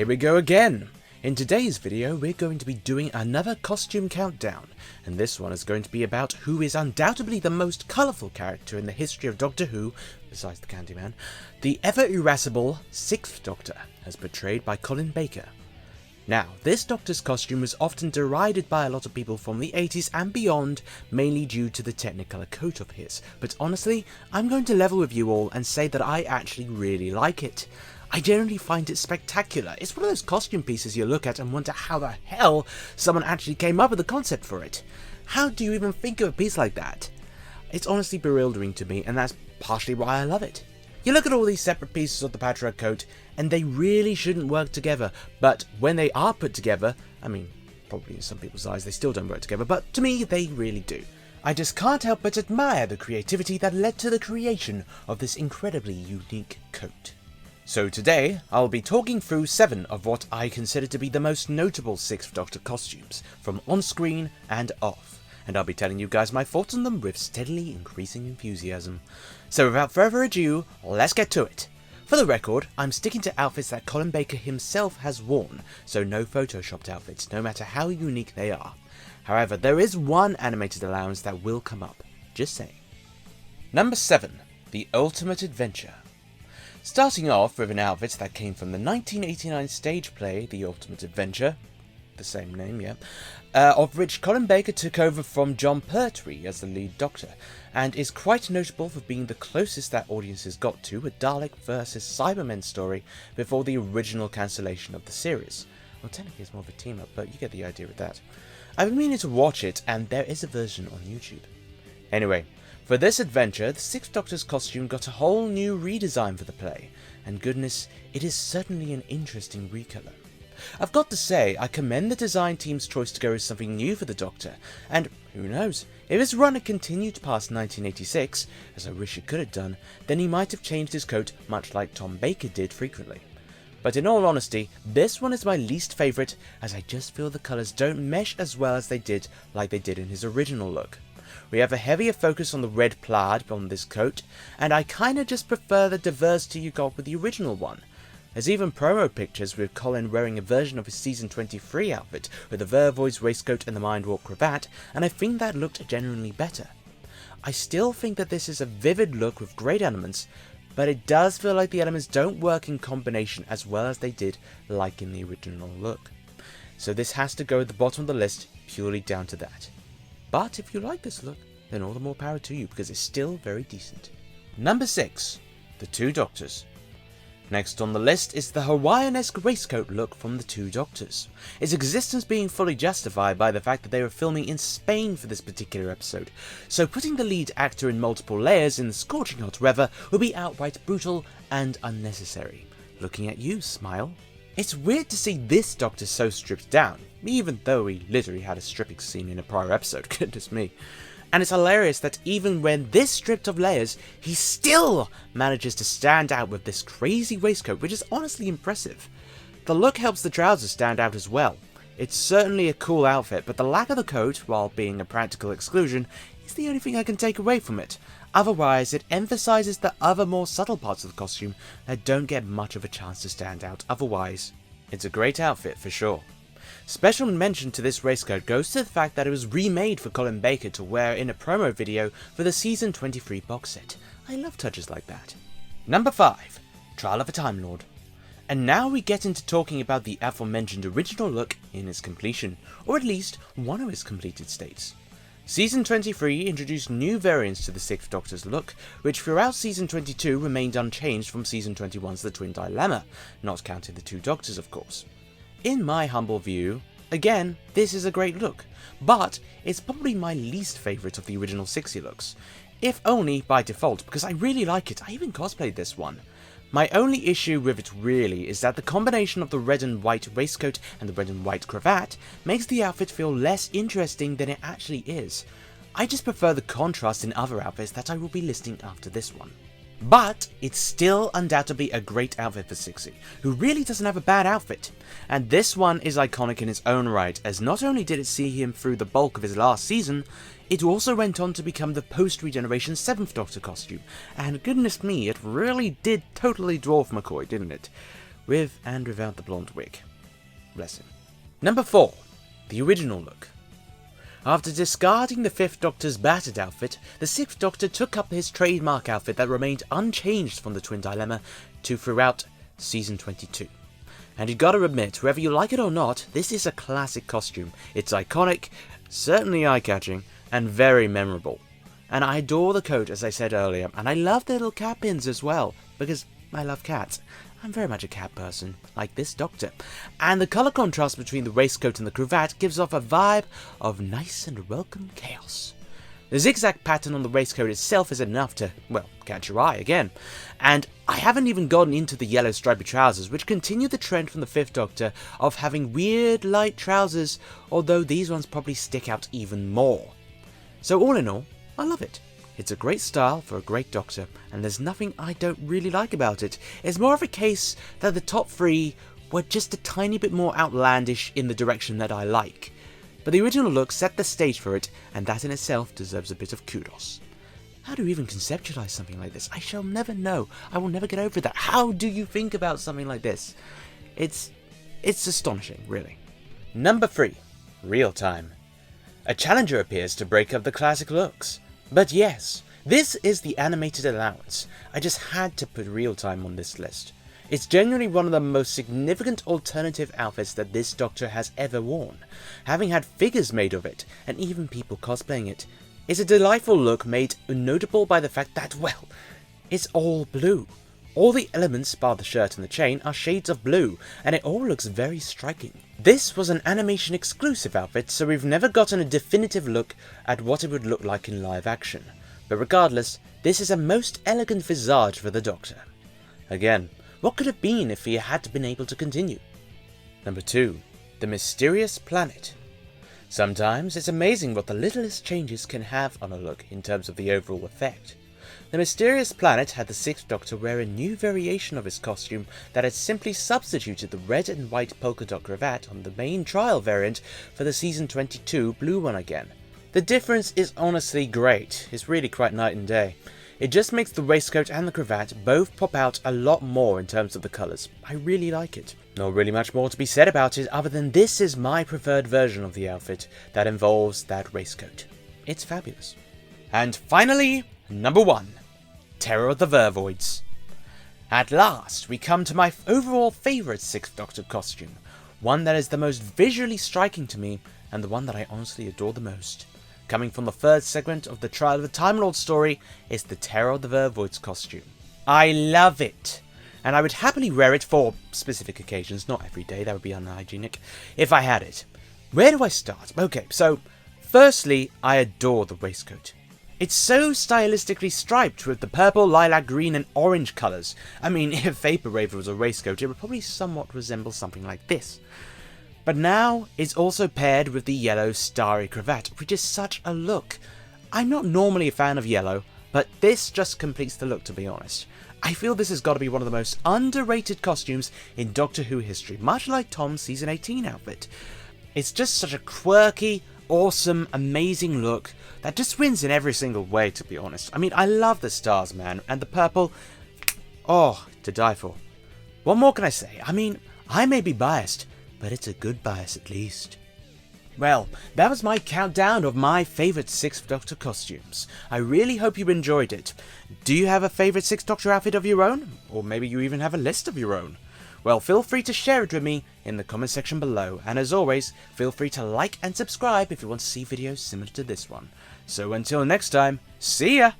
Here we go again! In today's video we're going to be doing another costume countdown, and this one is going to be about who is undoubtedly the most colourful character in the history of Doctor Who, besides the Candyman, the ever-irascible 6th Doctor, as portrayed by Colin Baker. Now, this Doctor's costume was often derided by a lot of people from the 80s and beyond, mainly due to the Technicolor coat of his, but honestly, I'm going to level with you all and say that I actually really like it. I generally find it spectacular. It's one of those costume pieces you look at and wonder how the hell someone actually came up with the concept for it. How do you even think of a piece like that? It's honestly bewildering to me, and that's partially why I love it. You look at all these separate pieces of the patchwork coat, and they really shouldn't work together, but when they are put together, I mean, probably in some people's eyes they still don't work together, but to me they really do. I just can't help but admire the creativity that led to the creation of this incredibly unique coat. So today, I'll be talking through 7 of what I consider to be the most notable 6th Doctor costumes, from on-screen and off, and I'll be telling you guys my thoughts on them with steadily increasing enthusiasm. So without further ado, let's get to it. For the record, I'm sticking to outfits that Colin Baker himself has worn, so no photoshopped outfits, no matter how unique they are. However, there is one animated allowance that will come up, just saying. Number 7. The Ultimate Adventure. Starting off with an outfit that came from the 1989 stage play The Ultimate Adventure, the same name, yeah, of which Colin Baker took over from John Pertwee as the lead Doctor, and is quite notable for being the closest that audiences got to a Dalek vs Cybermen story before the original cancellation of the series. Well, technically it's more of a team-up, but you get the idea with that. I've been meaning to watch it, and there is a version on YouTube. Anyway, for this adventure, the 6th Doctor's costume got a whole new redesign for the play, and goodness, it is certainly an interesting recolor. I've got to say, I commend the design team's choice to go with something new for the Doctor, and who knows, if his run had continued past 1986, as I wish it could have done, then he might have changed his coat much like Tom Baker did frequently. But in all honesty, this one is my least favourite, as I just feel the colours don't mesh as well as they did in his original look. We have a heavier focus on the red plaid on this coat, and I kinda just prefer the diversity you got with the original one. There's even promo pictures with Colin wearing a version of his season 23 outfit with the Vervoids waistcoat and the Mindwarp cravat, and I think that looked genuinely better. I still think that this is a vivid look with great elements, but it does feel like the elements don't work in combination as well as they did like in the original look. So this has to go at the bottom of the list purely down to that. But if you like this look, then all the more power to you, because it's still very decent. Number 6. The 2 Doctors. Next on the list is the Hawaiian-esque waistcoat look from the 2 Doctors, its existence being fully justified by the fact that they were filming in Spain for this particular episode, so putting the lead actor in multiple layers in the scorching hot weather would be outright brutal and unnecessary. Looking at you, Smile. It's weird to see this Doctor so stripped down, even though he literally had a stripping scene in a prior episode, goodness me. And it's hilarious that even when this stripped of layers, he still manages to stand out with this crazy waistcoat, which is honestly impressive. The look helps the trousers stand out as well. It's certainly a cool outfit, but the lack of the coat, while being a practical exclusion, is the only thing I can take away from it. Otherwise, it emphasizes the other more subtle parts of the costume that don't get much of a chance to stand out otherwise. It's a great outfit for sure. Special mention to this waistcoat goes to the fact that it was remade for Colin Baker to wear in a promo video for the season 23 box set. I love touches like that. Number 5. Trial of a Time Lord. And now we get into talking about the aforementioned original look in its completion, or at least one of its completed states. Season 23 introduced new variants to the 6th Doctor's look, which throughout Season 22 remained unchanged from Season 21's The Twin Dilemma, not counting the 2 Doctors of course. In my humble view, again, this is a great look, but it's probably my least favourite of the original 60 looks, if only by default, because I really like it. I even cosplayed this one. My only issue with it really is that the combination of the red and white waistcoat and the red and white cravat makes the outfit feel less interesting than it actually is. I just prefer the contrast in other outfits that I will be listing after this one. But it's still undoubtedly a great outfit for Sixie, who really doesn't have a bad outfit. And this one is iconic in its own right, as not only did it see him through the bulk of his last season, it also went on to become the post-regeneration 7th Doctor costume, and goodness me, it really did totally dwarf McCoy, didn't it? with and without the blonde wig. Bless him. Number 4. The original look. After discarding the 5th Doctor's battered outfit, the 6th Doctor took up his trademark outfit that remained unchanged from the Twin Dilemma to throughout Season 22. And you gotta admit, whether you like it or not, this is a classic costume. It's iconic, certainly eye-catching, and very memorable. And I adore the coat, as I said earlier, and I love the little cat pins as well, because I love cats. I'm very much a cat person, like this Doctor. And the colour contrast between the waistcoat and the cravat gives off a vibe of nice and welcome chaos. The zigzag pattern on the waistcoat itself is enough to, well, catch your eye again. And I haven't even gotten into the yellow stripy trousers, which continue the trend from the 5th Doctor of having weird light trousers, although these ones probably stick out even more. So all in all, I love it. It's a great style for a great Doctor, and there's nothing I don't really like about it. It's more of a case that the top 3 were just a tiny bit more outlandish in the direction that I like. But the original look set the stage for it, and that in itself deserves a bit of kudos. How do you even conceptualize something like this? I shall never know. I will never get over that. How do you think about something like this? It's astonishing, really. Number 3. Real time. A challenger appears to break up the classic looks. But yes, this is the animated allowance. I just had to put real time on this list. It's genuinely one of the most significant alternative outfits that this Doctor has ever worn, having had figures made of it, and even people cosplaying it. It's a delightful look made notable by the fact that, well, it's all blue. All the elements, bar the shirt and the chain, are shades of blue, and it all looks very striking. This was an animation exclusive outfit, so we've never gotten a definitive look at what it would look like in live action. But regardless, this is a most elegant visage for the Doctor. Again, what could it have been if he had been able to continue? Number 2. The mysterious planet. Sometimes it's amazing what the littlest changes can have on a look in terms of the overall effect. The mysterious planet had the 6th Doctor wear a new variation of his costume that had simply substituted the red and white polka dot cravat on the main trial variant for the Season 22 blue one again. The difference is honestly great. It's really quite night and day. It just makes the waistcoat and the cravat both pop out a lot more in terms of the colours. I really like it. Not really much more to be said about it other than this is my preferred version of the outfit that involves that waistcoat. It's fabulous. And finally, number 1. Terror of the Vervoids. At last, we come to my overall favourite 6th Doctor costume, one that is the most visually striking to me, and the one that I honestly adore the most. Coming from the 3rd segment of the Trial of the Time Lord story, is the Terror of the Vervoids costume. I love it, and I would happily wear it for specific occasions, not every day, that would be unhygienic, if I had it. Where do I start? Okay, so, firstly, I adore the waistcoat. It's so stylistically striped with the purple, lilac, green and orange colours. I mean, if Vaporwave was a waistcoat, it would probably somewhat resemble something like this. But now, it's also paired with the yellow starry cravat, which is such a look. I'm not normally a fan of yellow, but this just completes the look, to be honest. I feel this has got to be one of the most underrated costumes in Doctor Who history, much like Tom's Season 18 outfit. It's just such a quirky, awesome, amazing look that just wins in every single way, to be honest. I mean, I love the stars, man, and the purple, oh, to die for. What more can I say? I mean, I may be biased, but it's a good bias at least. Well, that was my countdown of my favourite 6th Doctor costumes. I really hope you enjoyed it. Do you have a favourite 6th Doctor outfit of your own? Or maybe you even have a list of your own? Well, feel free to share it with me in the comment section below, and as always, feel free to like and subscribe if you want to see videos similar to this one. So until next time, see ya!